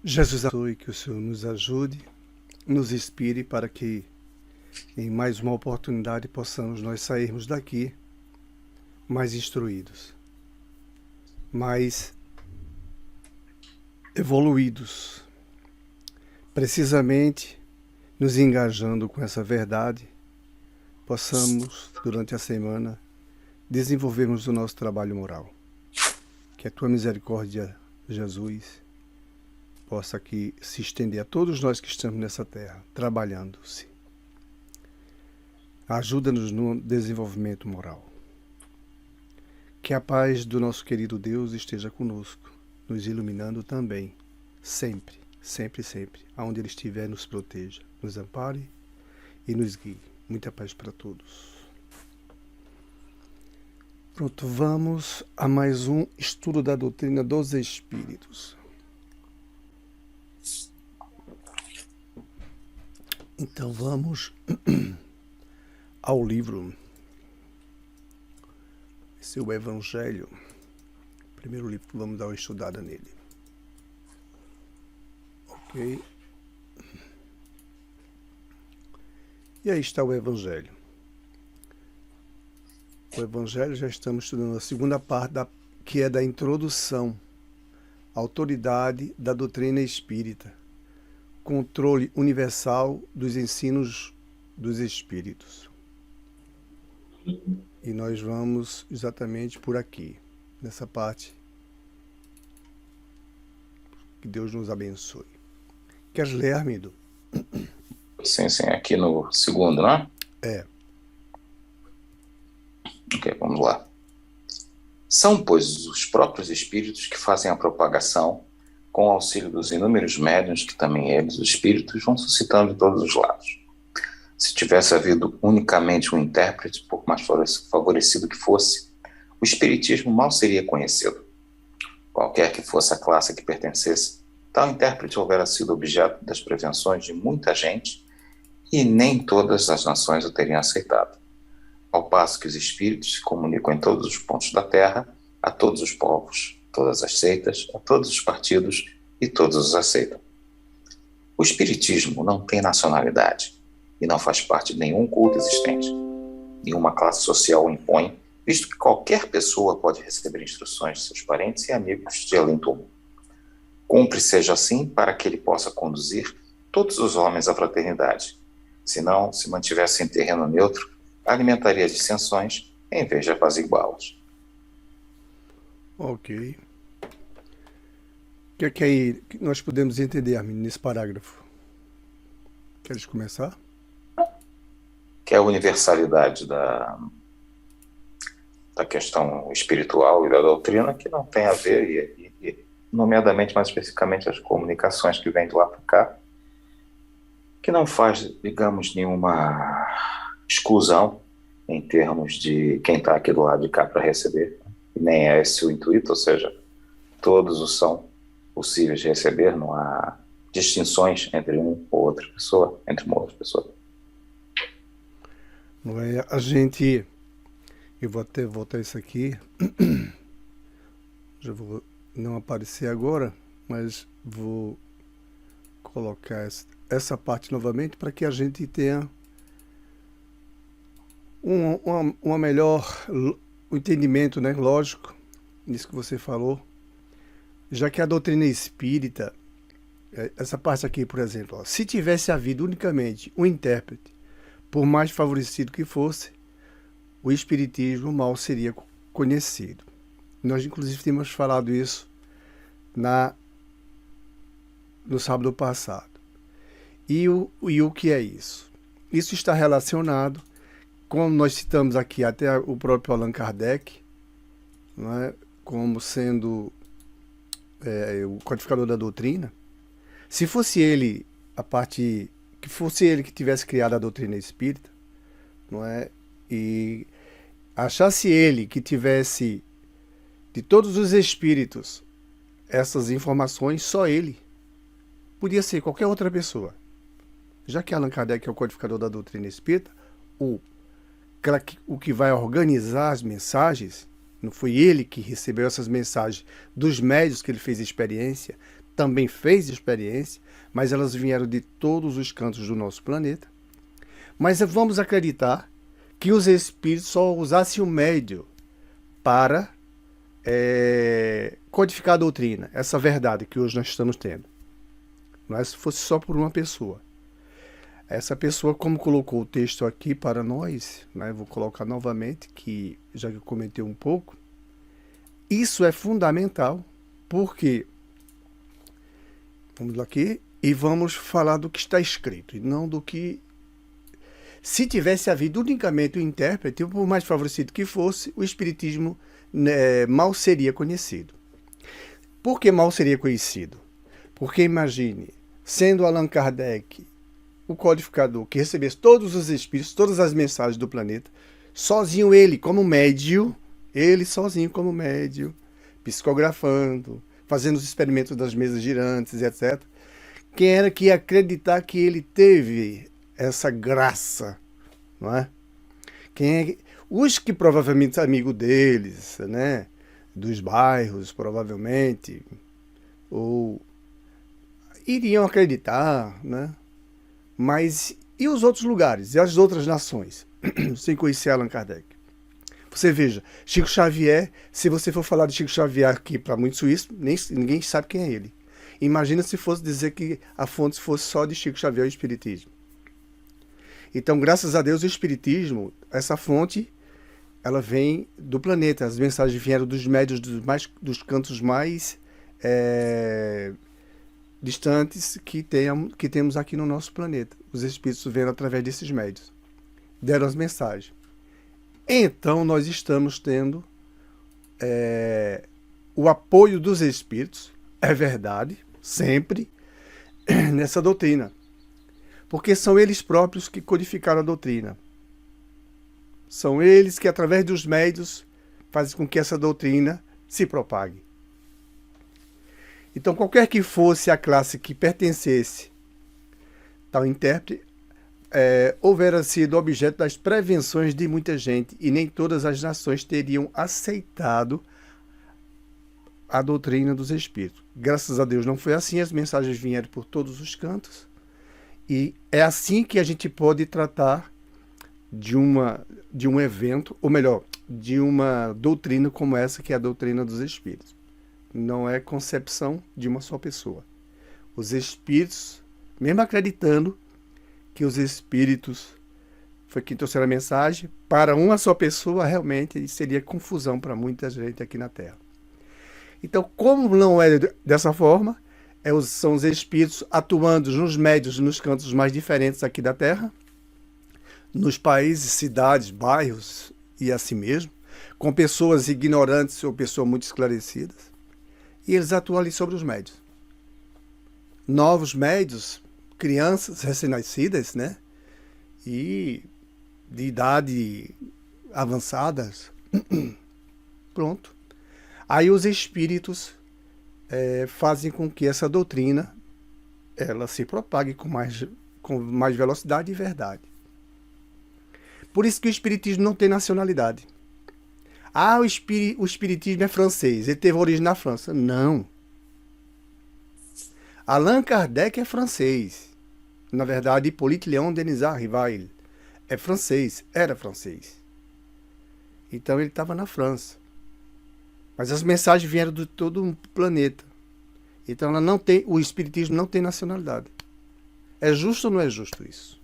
Jesus abençoe, que o Senhor nos ajude, nos inspire para que em mais uma oportunidade possamos nós sairmos daqui mais instruídos, mais evoluídos, precisamente nos engajando com essa verdade, possamos durante a semana desenvolvermos o nosso trabalho moral. Que a tua misericórdia, Jesus, possa aqui se estender a todos nós que estamos nessa terra, trabalhando-se. Ajuda-nos no desenvolvimento moral. Que a paz do nosso querido Deus esteja conosco, nos iluminando também, sempre, sempre, sempre. Aonde Ele estiver, nos proteja, nos ampare e nos guie. Muita paz para todos. Pronto, vamos a mais um estudo da doutrina dos Espíritos. Então vamos ao livro. Esse é o Evangelho. Primeiro livro que vamos dar uma estudada nele. Ok? E aí está o Evangelho. O Evangelho já estamos estudando a segunda parte, que é da introdução. Autoridade da doutrina espírita. Controle universal dos ensinos dos espíritos. E nós vamos exatamente por aqui, nessa parte. Que Deus nos abençoe. Queres ler, Armindo? Sim, aqui no segundo, né? É. Ok, vamos lá. São, pois, os próprios espíritos que fazem a propagação com o auxílio dos inúmeros médiuns que também eles, os espíritos, vão suscitando de todos os lados. Se tivesse havido unicamente um intérprete, por mais favorecido que fosse, o espiritismo mal seria conhecido. Qualquer que fosse a classe a que pertencesse, tal intérprete houvera sido objeto das prevenções de muita gente e nem todas as nações o teriam aceitado. Ao passo que os espíritos se comunicam em todos os pontos da Terra, a todos os povos, todas as seitas, a todos os partidos, e todos os aceitam. O espiritismo não tem nacionalidade e não faz parte de nenhum culto existente. Nenhuma classe social o impõe, visto que qualquer pessoa pode receber instruções de seus parentes e amigos de além-túmulo. Cumpre seja assim para que ele possa conduzir todos os homens à fraternidade. Se não, se mantivesse em terreno neutro, alimentaria dissensões em vez de apaziguá-las. Ok. O que aí nós podemos entender, Armindo, nesse parágrafo? Queres começar? Que é a universalidade da questão espiritual e da doutrina, que não tem a ver, e nomeadamente, mais especificamente, as comunicações que vêm de lá para cá, que não faz, digamos, nenhuma exclusão em termos de quem está aqui do lado de cá para receber, e nem é esse o intuito, ou seja, todos os são possíveis de receber, não há distinções entre um ou outra pessoa, entre uma outra pessoa. Não é? A gente... Eu vou até voltar isso aqui. Já vou não aparecer agora, mas vou colocar essa parte novamente para que a gente tenha uma melhor entendimento, né? Lógico, nisso que você falou. Já que a doutrina espírita, essa parte aqui, por exemplo, ó, se tivesse havido unicamente um intérprete, por mais favorecido que fosse, o espiritismo mal seria conhecido. Nós, inclusive, tínhamos falado isso no sábado passado. E o que é isso? Isso está relacionado, como nós citamos aqui até o próprio Allan Kardec, não é? Como sendo o codificador da doutrina. Se fosse ele que tivesse criado a doutrina espírita, não é? E achasse ele que tivesse de todos os espíritos essas informações, só ele. Podia ser qualquer outra pessoa. Já que Allan Kardec é o codificador da doutrina espírita, o que vai organizar as mensagens, não foi ele que recebeu essas mensagens dos médios que ele fez experiência, também fez experiência, mas elas vieram de todos os cantos do nosso planeta. Mas vamos acreditar que os espíritos só usassem o médio para codificar a doutrina, essa verdade que hoje nós estamos tendo. Não é se fosse só por uma pessoa. Essa pessoa, como colocou o texto aqui para nós, né, vou colocar novamente, que já que eu comentei um pouco, isso é fundamental, porque vamos lá aqui e vamos falar do que está escrito, e não do que... Se tivesse havido unicamente o intérprete, por mais favorecido que fosse, o Espiritismo mal seria conhecido. Por que mal seria conhecido? Porque imagine, sendo Allan Kardec o codificador que recebesse todos os espíritos, todas as mensagens do planeta, sozinho ele como médio, psicografando, fazendo os experimentos das mesas girantes, etc. Quem era que ia acreditar que ele teve essa graça, não é? Os que provavelmente amigo deles, né, dos bairros, provavelmente, ou iriam acreditar, né? Mas e os outros lugares, e as outras nações, sem conhecer Allan Kardec? Você veja, Chico Xavier, se você for falar de Chico Xavier aqui para muitos suíços, ninguém sabe quem é ele. Imagina se fosse dizer que a fonte fosse só de Chico Xavier, o Espiritismo. Então, graças a Deus, o Espiritismo, essa fonte, ela vem do planeta. As mensagens vieram dos médios dos cantos mais distantes que temos aqui no nosso planeta. Os Espíritos vieram através desses médios. Deram as mensagens. Então, nós estamos tendo o apoio dos Espíritos, é verdade, sempre, nessa doutrina. Porque são eles próprios que codificaram a doutrina. São eles que, através dos médios, fazem com que essa doutrina se propague. Então, qualquer que fosse a classe que pertencesse tal intérprete, houvera sido objeto das prevenções de muita gente, e nem todas as nações teriam aceitado a doutrina dos Espíritos. Graças a Deus não foi assim, as mensagens vieram por todos os cantos, e é assim que a gente pode tratar de um evento, ou melhor, de uma doutrina como essa, que é a doutrina dos Espíritos. Não é concepção de uma só pessoa. Os Espíritos, mesmo acreditando que os Espíritos foi quem trouxeram a mensagem, para uma só pessoa, realmente seria confusão para muita gente aqui na Terra. Então, como não é dessa forma, são os Espíritos atuando nos médios, nos cantos mais diferentes aqui da Terra, nos países, cidades, bairros e assim mesmo, com pessoas ignorantes ou pessoas muito esclarecidas, e eles atuam ali sobre os médios. Novos médios, crianças recém-nascidas, né? E de idade avançadas. Pronto. Aí os espíritos fazem com que essa doutrina ela se propague com mais velocidade e verdade. Por isso que o espiritismo não tem nacionalidade. O espiritismo é francês, ele teve origem na França. Não. Allan Kardec é francês. Na verdade, Hippolyte Léon Denis Rivail é francês, era francês. Então ele estava na França. Mas as mensagens vieram de todo o planeta. Então o espiritismo não tem nacionalidade. É justo ou não é justo isso?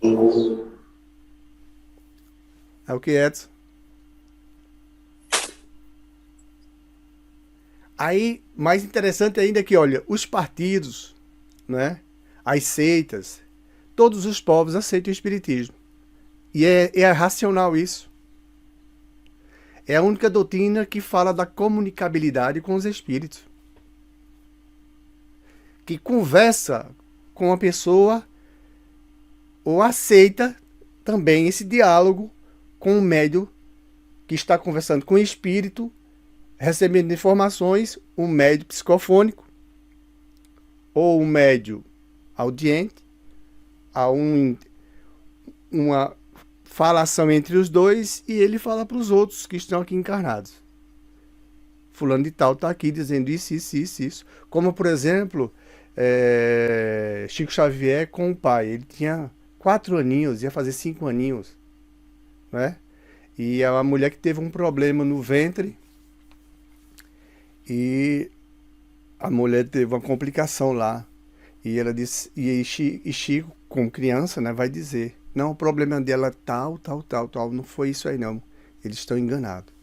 É o que, Edson? Aí, mais interessante ainda é que, olha, os partidos, né, as seitas, todos os povos aceitam o espiritismo. E é racional isso. É a única doutrina que fala da comunicabilidade com os espíritos. Que conversa com a pessoa ou aceita também esse diálogo com o médium que está conversando com o espírito, recebendo informações, um médium psicofônico ou um médium audiente, há uma falação entre os dois e ele fala para os outros que estão aqui encarnados. Fulano de tal está aqui dizendo isso. Como, por exemplo, Chico Xavier com o pai. Ele tinha 4 aninhos, ia fazer 5 aninhos, né? E é uma mulher que teve um problema no ventre e a mulher teve uma complicação lá. E ela disse, e Chico, como criança, né, vai dizer: não, o problema dela é tal, tal, tal, tal. Não foi isso aí, não. Eles estão enganados.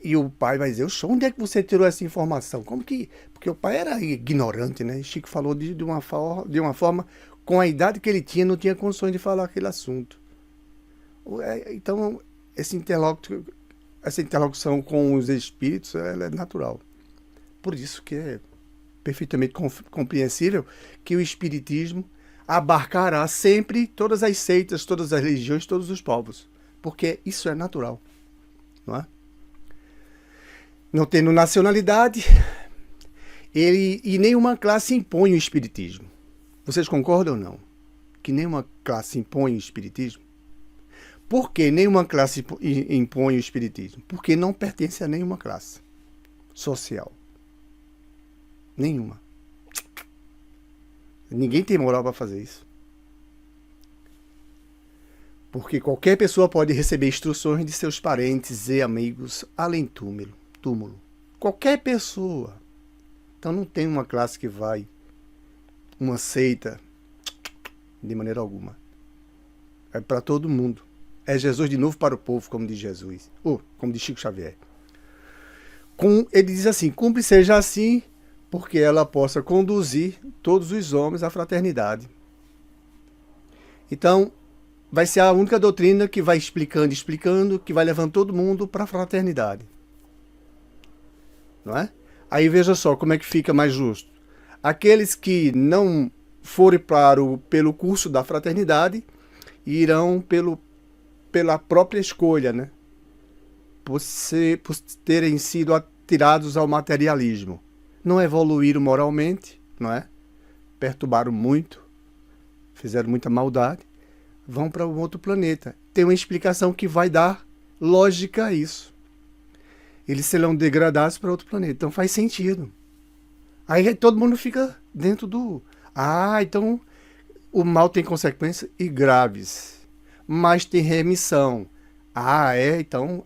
E o pai vai dizer: onde é que você tirou essa informação? Como que. Porque o pai era ignorante, né? E Chico falou de uma forma, com a idade que ele tinha, não tinha condições de falar aquele assunto. Então, essa interlocução com os espíritos, ela é natural. Por isso que é perfeitamente compreensível que o espiritismo abarcará sempre todas as seitas, todas as religiões, todos os povos. Porque isso é natural, não é? Não tendo nacionalidade, e nenhuma classe impõe o espiritismo. Vocês concordam ou não? Que nenhuma classe impõe o espiritismo? Por que nenhuma classe impõe o espiritismo? Porque não pertence a nenhuma classe social. Nenhuma. Ninguém tem moral para fazer isso. Porque qualquer pessoa pode receber instruções de seus parentes e amigos além túmulo. Qualquer pessoa. Então não tem uma classe que vai, uma seita, de maneira alguma. É para todo mundo. É Jesus de novo para o povo, como diz Jesus. Como diz Chico Xavier. Ele diz assim: cumpre seja assim, porque ela possa conduzir todos os homens à fraternidade. Então, vai ser a única doutrina que vai explicando, que vai levando todo mundo para a fraternidade. Não é? Aí veja só como é que fica mais justo. Aqueles que não forem pelo curso da fraternidade irão pela própria escolha, né? Por terem sido atirados ao materialismo. Não evoluíram moralmente, não é? Perturbaram muito, fizeram muita maldade, vão para um outro planeta. Tem uma explicação que vai dar lógica a isso. Eles serão degradados para outro planeta. Então faz sentido. Aí todo mundo fica dentro do... então o mal tem consequências e graves. Mas tem remissão. Então...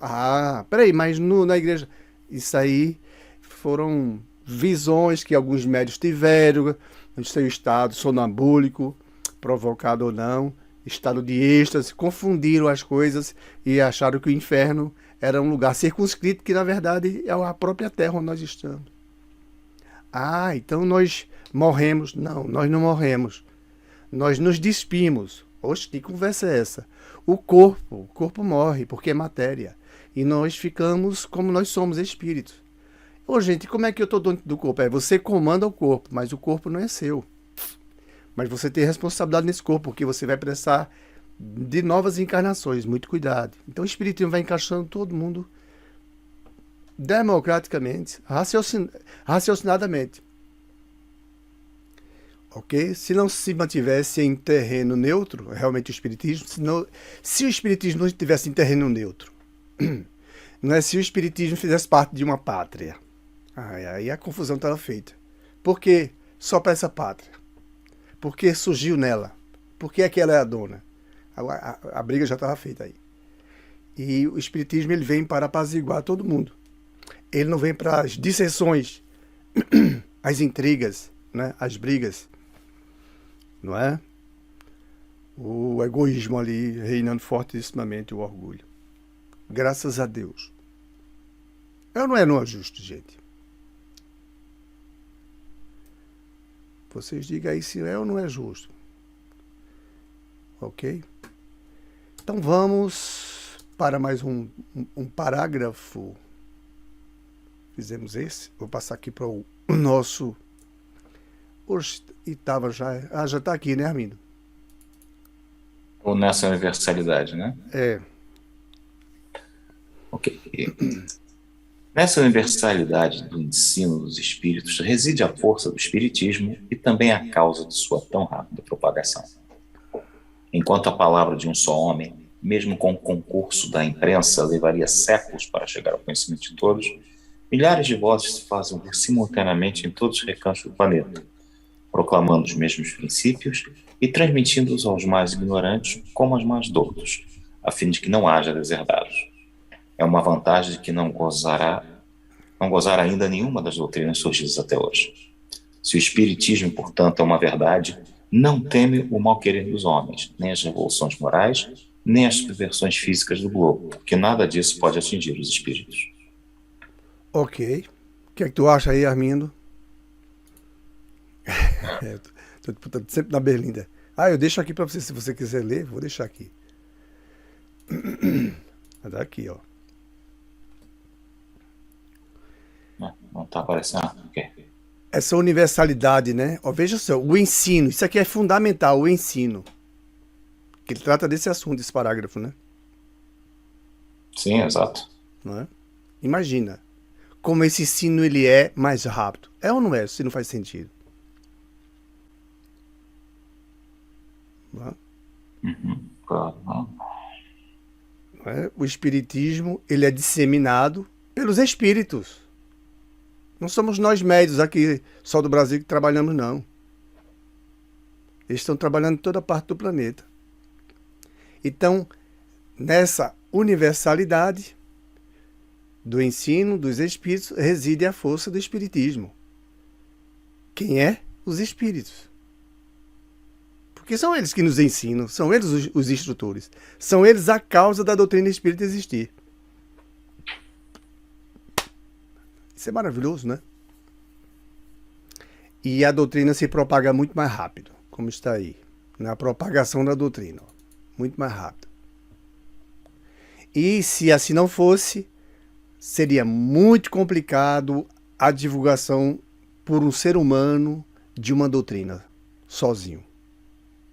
peraí, mas na igreja... Isso aí foram visões que alguns médios tiveram, no seu estado sonambúlico, provocado ou não, estado de êxtase, confundiram as coisas e acharam que o inferno era um lugar circunscrito, que na verdade é a própria terra onde nós estamos. Então nós morremos. Não, nós não morremos. Nós nos despimos. Oxe, que conversa é essa? O corpo morre, porque é matéria. E nós ficamos como nós somos, espíritos. Gente, como é que eu estou dentro do corpo? Você comanda o corpo, mas o corpo não é seu. Mas você tem responsabilidade nesse corpo, porque você vai precisar de novas encarnações. Muito cuidado. Então o espiritismo vai encaixando todo mundo democraticamente, raciocinadamente. Ok? Se não se mantivesse em terreno neutro, realmente o espiritismo, se o espiritismo não estivesse em terreno neutro, não é, se o espiritismo fizesse parte de uma pátria, aí a confusão estava feita. Por que só para essa pátria? Por que surgiu nela? Por que aquela é a dona? A briga já estava feita aí. E o espiritismo ele vem para apaziguar todo mundo. Ele não vem para as dissensões, as intrigas, né? As brigas. Não é? O egoísmo ali reinando fortissimamente, o orgulho. Graças a Deus. Não é justo, gente. Vocês digam aí se é ou não é justo. Ok? Então vamos para mais um parágrafo. Fizemos esse. Vou passar aqui para o nosso... Hoje estava já... já está aqui, né, Armindo? Ou nessa universalidade, né? Ok. Nessa universalidade do ensino dos espíritos reside a força do espiritismo e também a causa de sua tão rápida propagação. Enquanto a palavra de um só homem, mesmo com o concurso da imprensa, levaria séculos para chegar ao conhecimento de todos, milhares de vozes se fazem ouvir simultaneamente em todos os recantos do planeta, proclamando os mesmos princípios e transmitindo-os aos mais ignorantes como aos mais doutos, a fim de que não haja deserdados. É uma vantagem de que não gozar ainda nenhuma das doutrinas surgidas até hoje. Se o Espiritismo, portanto, é uma verdade, não teme o mal-querer dos homens, nem as revoluções morais, nem as subversões físicas do globo, porque nada disso pode atingir os espíritos. Ok. O que é que tu acha aí, Armindo? Tô disputando sempre na berlinda. Eu deixo aqui para você, se você quiser ler, vou deixar aqui. Tá aqui, ó. Não está aparecendo? Ok. Essa universalidade, né? Ó, veja só, o ensino. Isso aqui é fundamental, o ensino. Que ele trata desse assunto, esse parágrafo, né? Sim, exato. Não é? Imagina como esse ensino ele é mais rápido. É ou não é? Se não faz sentido. Não é? Claro. Não é? O espiritismo ele é disseminado pelos espíritos. Não somos nós médios aqui, só do Brasil, que trabalhamos, não. Eles estão trabalhando em toda parte do planeta. Então, nessa universalidade do ensino dos espíritos, reside a força do espiritismo. Quem é? Os espíritos. Porque são eles que nos ensinam, são eles os instrutores. São eles a causa da doutrina espírita existir. Isso é maravilhoso, né? E a doutrina se propaga muito mais rápido, como está aí. Na propagação da doutrina. Ó, muito mais rápido. E se assim não fosse, seria muito complicado a divulgação por um ser humano de uma doutrina, sozinho.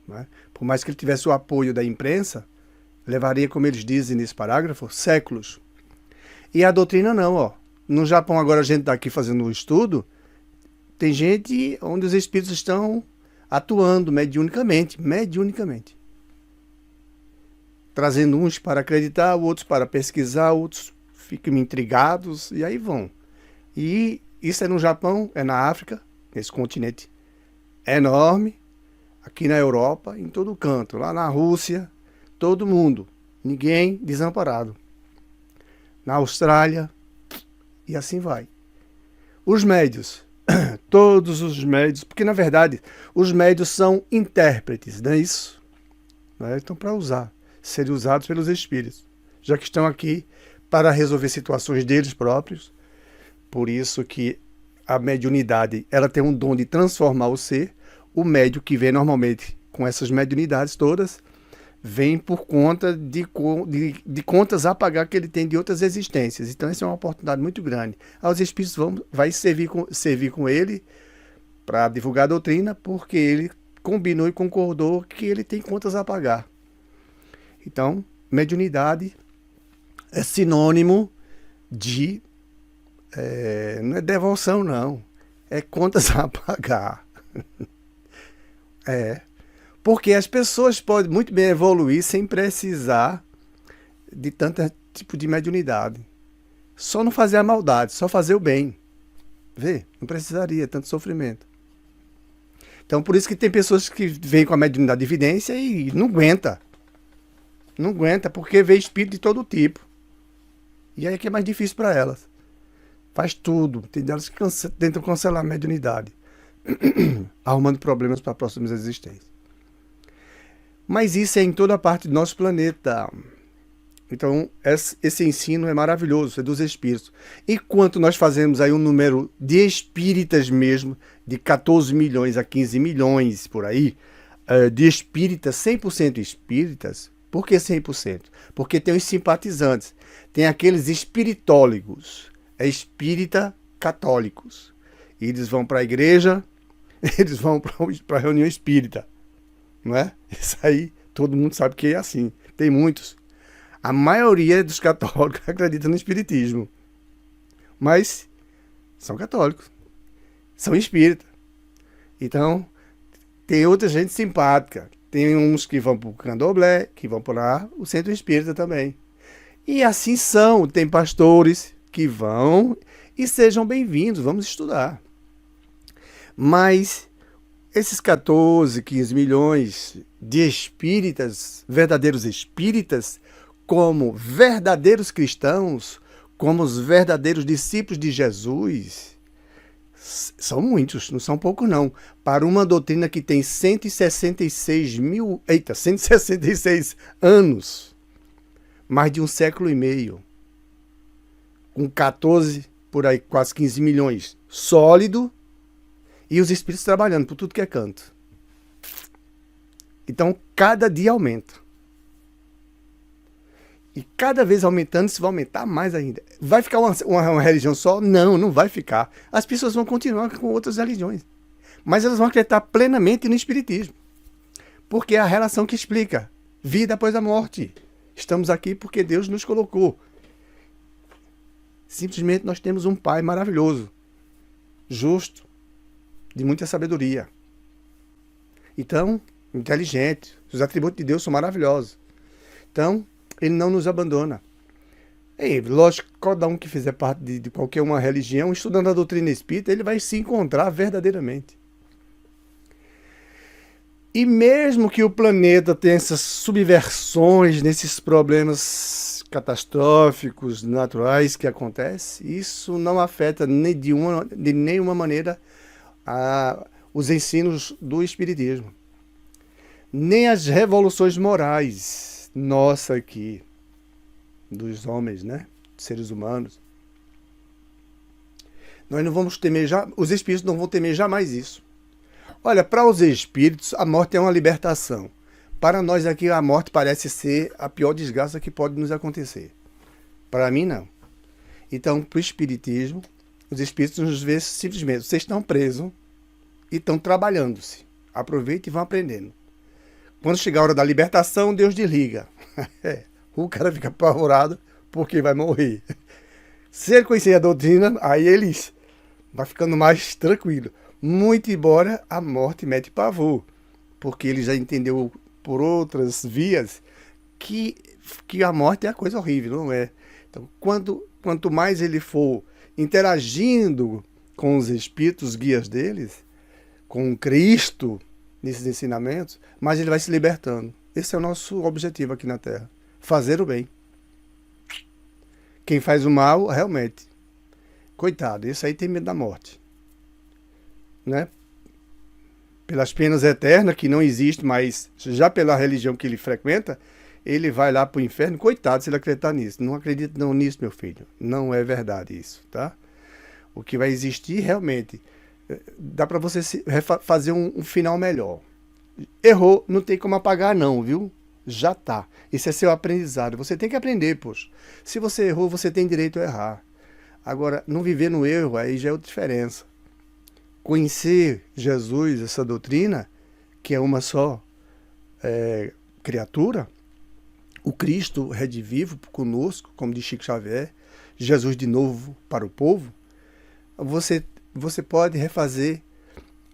Né? Por mais que ele tivesse o apoio da imprensa, levaria, como eles dizem nesse parágrafo, séculos. E a doutrina não, ó. No Japão, agora a gente está aqui fazendo um estudo, tem gente onde os espíritos estão atuando mediunicamente. Trazendo uns para acreditar, outros para pesquisar, outros ficam intrigados e aí vão. E isso é no Japão, é na África, nesse continente enorme, aqui na Europa, em todo canto, lá na Rússia, todo mundo, ninguém desamparado. Na Austrália, e assim vai. Os médios, todos os médios, porque na verdade os médios são intérpretes, não é isso? Então, para serem usados pelos espíritos, já que estão aqui para resolver situações deles próprios. Por isso que a mediunidade, ela tem um dom de transformar o ser. O médium que vem normalmente com essas mediunidades todas, vem por conta de contas a pagar que ele tem de outras existências. Então, essa é uma oportunidade muito grande. Os espíritos vai servir com ele para divulgar a doutrina, porque ele combinou e concordou que ele tem contas a pagar. Então, mediunidade é sinônimo de... não é devoção, não. É contas a pagar. Porque as pessoas podem muito bem evoluir sem precisar de tanto tipo de mediunidade. Só não fazer a maldade, só fazer o bem. Vê? Não precisaria tanto sofrimento. Então, por isso que tem pessoas que vêm com a mediunidade de evidência e não aguenta. Não aguenta, porque vê espírito de todo tipo. E aí é que é mais difícil para elas. Faz tudo. Tem delas que tentam cancelar a mediunidade. Arrumando problemas para próximas existências. Mas isso é em toda parte do nosso planeta. Então, esse ensino é maravilhoso, é dos espíritos. Enquanto nós fazemos aí um número de espíritas mesmo, de 14 milhões a 15 milhões por aí, de espíritas, 100% espíritas. Por que 100%? Porque tem os simpatizantes. Tem aqueles espiritólogos, espírita católicos. E eles vão para a igreja, eles vão para a reunião espírita. Não é? Isso aí, todo mundo sabe que é assim. Tem muitos. A maioria dos católicos acredita no espiritismo. Mas são católicos. São espíritas. Então, tem outra gente simpática. Tem uns que vão para o candomblé, que vão para o centro espírita também. E assim são. Tem pastores que vão e sejam bem-vindos. Vamos estudar. Mas esses 14, 15 milhões de espíritas, verdadeiros espíritas, como verdadeiros cristãos, como os verdadeiros discípulos de Jesus, são muitos, não são poucos não. Para uma doutrina que tem 166 anos, mais de um século e meio, com 14, por aí, quase 15 milhões, sólido, e os espíritos trabalhando por tudo que é canto. Então, cada dia aumenta. E cada vez aumentando, isso vai aumentar mais ainda. Vai ficar uma religião só? Não, não vai ficar. As pessoas vão continuar com outras religiões. Mas elas vão acreditar plenamente no espiritismo. Porque é a relação que explica. Vida após a morte. Estamos aqui porque Deus nos colocou. Simplesmente nós temos um Pai maravilhoso. Justo. De muita sabedoria. Então, inteligente. Os atributos de Deus são maravilhosos. Então, ele não nos abandona. E, lógico, cada um que fizer parte de qualquer uma religião, estudando a doutrina espírita, ele vai se encontrar verdadeiramente. E mesmo que o planeta tenha essas subversões nesses problemas catastróficos, naturais que acontecem, isso não afeta de nenhuma maneira os ensinos do Espiritismo. Nem as revoluções morais, nossa aqui, dos homens, né? Seres humanos. Nós não vamos temer, os espíritos não vão temer jamais isso. Olha, para os espíritos, a morte é uma libertação. Para nós aqui, a morte parece ser a pior desgraça que pode nos acontecer. Para mim, não. Então, para o espiritismo, os espíritos nos veem simplesmente, vocês estão presos e estão trabalhando-se. Aproveitem e vão aprendendo. Quando chegar a hora da libertação, Deus desliga. O cara fica apavorado porque vai morrer. Se ele conhecer a doutrina, aí ele vai ficando mais tranquilo. Muito embora a morte mete pavor, porque ele já entendeu por outras vias que a morte é a coisa horrível, não é? Então, quanto mais ele for interagindo com os espíritos guias deles, com Cristo, nesses ensinamentos, mais ele vai se libertando. Esse é o nosso objetivo aqui na Terra. Fazer o bem. Quem faz o mal, realmente, coitado, esse aí tem medo da morte. Né? Pelas penas eternas, que não existe, mas já pela religião que ele frequenta, ele vai lá para o inferno. Coitado se ele acreditar nisso. Não acredito não nisso, meu filho. Não é verdade isso, tá? O que vai existir realmente, dá para você fazer um final melhor. Errou, não tem como apagar não, viu? Já tá. Esse é seu aprendizado. Você tem que aprender, poxa. Se você errou, você tem direito a errar. Agora, não viver no erro, aí já é outra diferença. Conhecer Jesus, essa doutrina, que é uma só criatura, o Cristo redivivo conosco, como diz Chico Xavier, Jesus de novo para o povo, você pode refazer,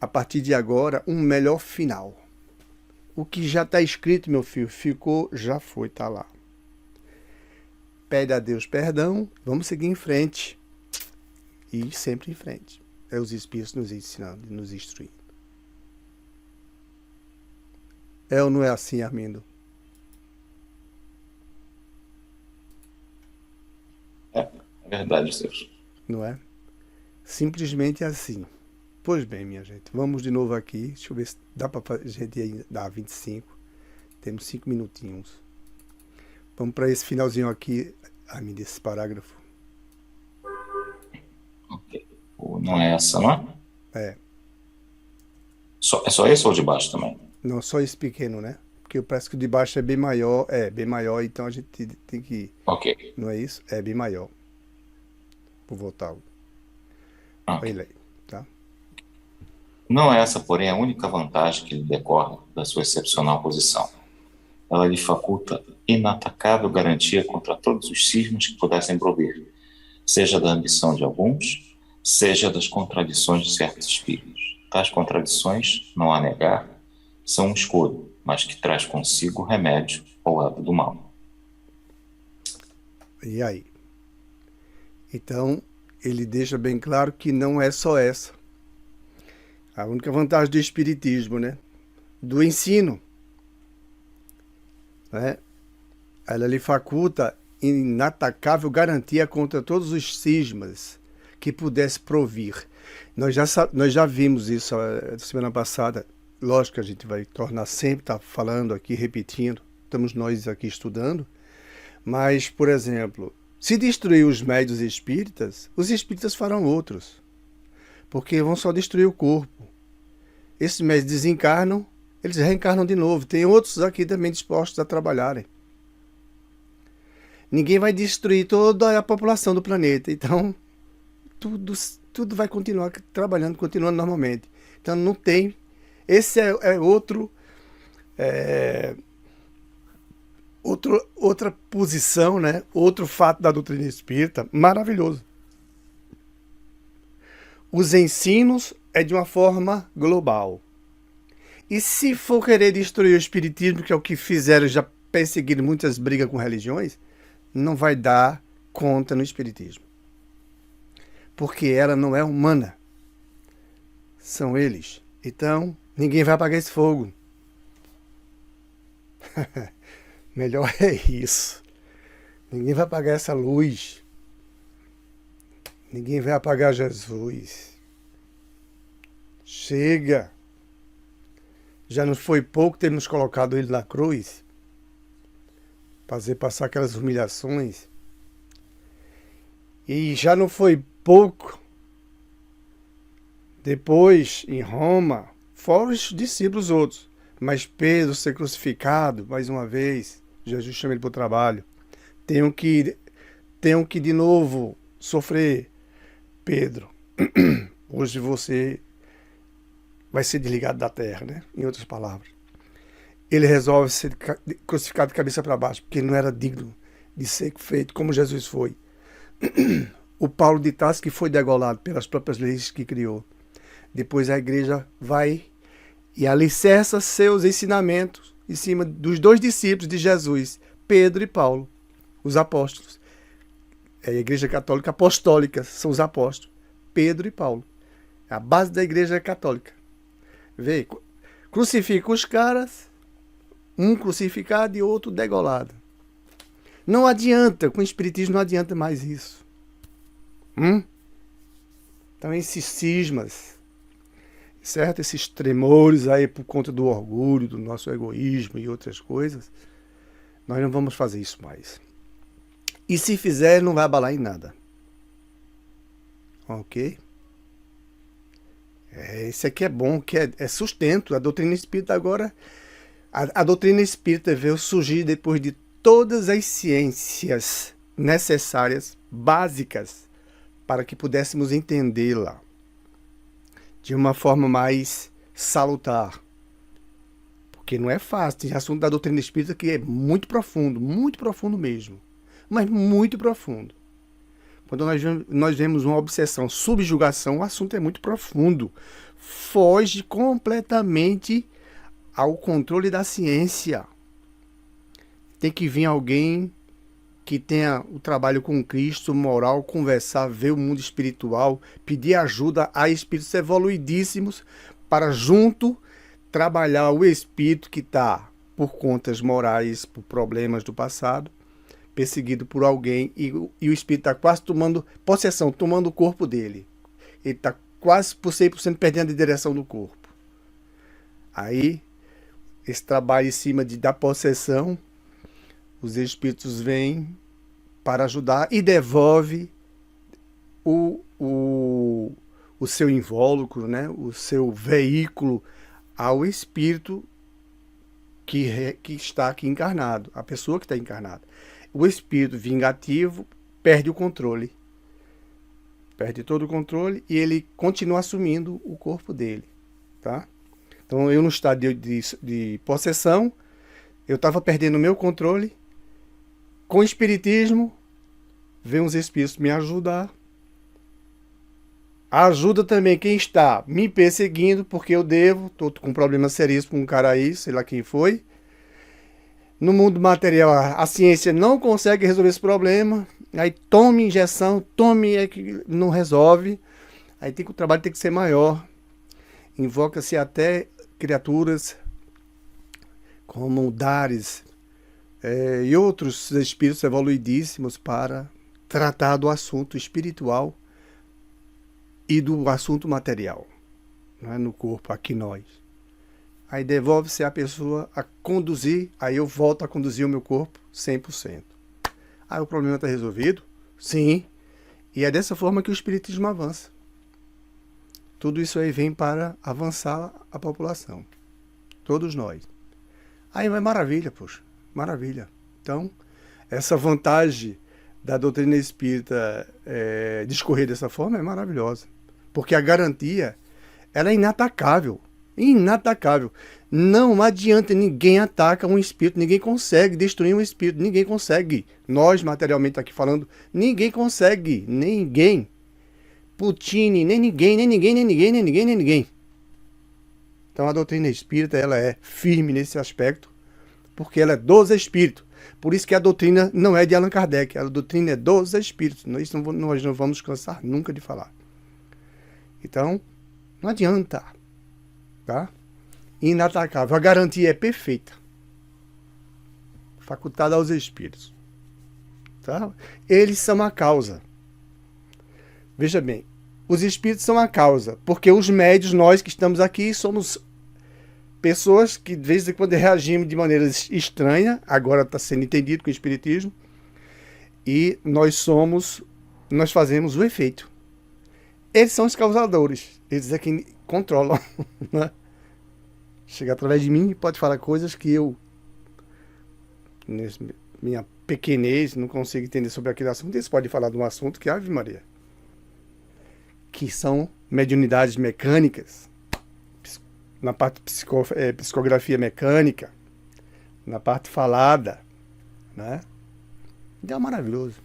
a partir de agora, um melhor final. O que já está escrito, meu filho, ficou, já foi, está lá. Pede a Deus perdão, vamos seguir em frente. E sempre em frente. É os Espíritos nos ensinando, nos instruindo. É ou não é assim, Armindo? É verdade, Deus. Não é? Simplesmente assim. Pois bem, minha gente, vamos de novo aqui. Deixa eu ver se dá para a gente dar 25. Temos 5 minutinhos. Vamos para esse finalzinho aqui, Armindo, desse parágrafo. Ok. Não é essa, não é? É. É só esse ou de baixo também? Não, só esse pequeno, né? Porque parece que o de baixo é bem maior. É, bem maior, então a gente tem que... Ok. Não é isso? É bem maior. Vou voltar. Okay. Olha aí, tá? Não é essa, porém, a única vantagem que lhe decorre da sua excepcional posição. Ela lhe faculta inatacável garantia contra todos os cismas que pudessem provir, seja da ambição de alguns, seja das contradições de certos espíritos. Tais contradições, não há a negar, são um escolho, mas que traz consigo o remédio ao lado do mal. E aí? Então, ele deixa bem claro que não é só essa. A única vantagem do espiritismo, né? Do ensino, né? Ela lhe faculta inatacável garantia contra todos os cismas que pudesse provir. Nós já vimos isso semana passada. Lógico que a gente vai tornar sempre, tá falando aqui, repetindo. Estamos nós aqui estudando. Mas, por exemplo, se destruir os médiuns espíritas, os espíritas farão outros. Porque vão só destruir o corpo. Esses médiuns desencarnam, eles reencarnam de novo. Tem outros aqui também dispostos a trabalharem. Ninguém vai destruir toda a população do planeta. Então, tudo vai continuar trabalhando, continuando normalmente. Então, não tem... Esse é outra posição, né? Outro fato da doutrina espírita maravilhoso. Os ensinos é de uma forma global. E se for querer destruir o espiritismo, que é o que fizeram, já perseguiram muitas brigas com religiões, não vai dar conta no espiritismo. Porque ela não é humana. São eles. Então, ninguém vai apagar esse fogo. Melhor é isso. Ninguém vai apagar essa luz. Ninguém vai apagar Jesus. Chega. Já não foi pouco termos colocado ele na cruz? Fazer passar aquelas humilhações. E já não foi pouco depois, em Roma, fora os discípulos outros, mas Pedro ser crucificado, mais uma vez, Jesus chama ele para o trabalho. Tenho que de novo sofrer. Pedro, hoje você vai ser desligado da terra, né? Em outras palavras. Ele resolve ser crucificado de cabeça para baixo, porque ele não era digno de ser feito como Jesus foi. O Paulo de Tarso, que foi degolado pelas próprias leis que criou. Depois a igreja vai e alicerça seus ensinamentos em cima dos dois discípulos de Jesus, Pedro e Paulo, os apóstolos. A igreja católica apostólica são os apóstolos, Pedro e Paulo. A base da igreja católica. Vê, crucifica os caras, um crucificado e outro degolado. Não adianta, com o espiritismo não adianta mais isso. Então esses cismas, certo? Esses tremores aí por conta do orgulho, do nosso egoísmo e outras coisas, nós não vamos fazer isso mais. E se fizer, não vai abalar em nada. Ok? Esse aqui é bom, que é sustento. A doutrina espírita agora... A doutrina espírita veio surgir depois de todas as ciências necessárias, básicas, para que pudéssemos entendê-la de uma forma mais salutar. Porque não é fácil. Tem assunto da doutrina espírita que é muito profundo mesmo. Mas muito profundo. Quando nós vemos uma obsessão, subjugação, o assunto é muito profundo. Foge completamente ao controle da ciência. Tem que vir alguém que tenha o trabalho com Cristo, moral, conversar, ver o mundo espiritual, pedir ajuda a espíritos evoluidíssimos para junto trabalhar o espírito que está por contas morais, por problemas do passado, perseguido por alguém e o espírito está quase tomando possessão, tomando o corpo dele. Ele está quase por 100% perdendo a direção do corpo. Aí, esse trabalho em cima da possessão, os espíritos vêm para ajudar e devolve o seu invólucro, né? O seu veículo ao espírito que está aqui encarnado, a pessoa que está encarnada. O espírito vingativo perde o controle. Perde todo o controle e ele continua assumindo o corpo dele. Tá? Então, eu no estado de possessão, eu estava perdendo o meu controle. Com o espiritismo, vem os espíritos me ajudar. Ajuda também quem está me perseguindo, porque eu devo, estou com problemas sérios com um cara aí, sei lá quem foi. No mundo material, a ciência não consegue resolver esse problema. Aí tome injeção, não resolve. Aí o trabalho tem que ser maior. invoca-se até criaturas como Dares e outros espíritos evoluidíssimos para tratar do assunto espiritual e do assunto material, não é? No corpo, aqui nós. Aí devolve-se a pessoa a conduzir, aí eu volto a conduzir o meu corpo 100%. Aí o problema está resolvido? Sim. E é dessa forma que o espiritismo avança. Tudo isso aí vem para avançar a população. Todos nós. Aí vai maravilha, poxa. Maravilha. Então, essa vantagem da doutrina espírita discorrer dessa forma é maravilhosa. Porque a garantia, ela é inatacável. Inatacável. Não adianta, ninguém ataca um espírito, ninguém consegue destruir um espírito, ninguém consegue. Nós, materialmente aqui falando, ninguém consegue, ninguém. Putin, nem ninguém, nem ninguém, nem ninguém, nem ninguém, nem ninguém. Então a doutrina espírita, ela é firme nesse aspecto, porque ela é dos espíritos. Por isso que a doutrina não é de Allan Kardec, a doutrina é dos espíritos. Nós não vamos cansar nunca de falar. Então, não adianta. Tá? Inatacável. A garantia é perfeita. Facultada aos espíritos. Tá? Eles são a causa. Veja bem, os espíritos são a causa, porque os médios, nós que estamos aqui, somos pessoas que de vez em quando reagimos de maneira estranha, agora está sendo entendido com o espiritismo, e nós fazemos o efeito. Eles são os causadores, eles é quem controlam, né? Chega através de mim e pode falar coisas que eu, minha pequenez, não consigo entender sobre aquele assunto. Eles podem falar de um assunto que, Ave Maria, que são mediunidades mecânicas, na parte psicografia mecânica, na parte falada, né? Então é maravilhoso.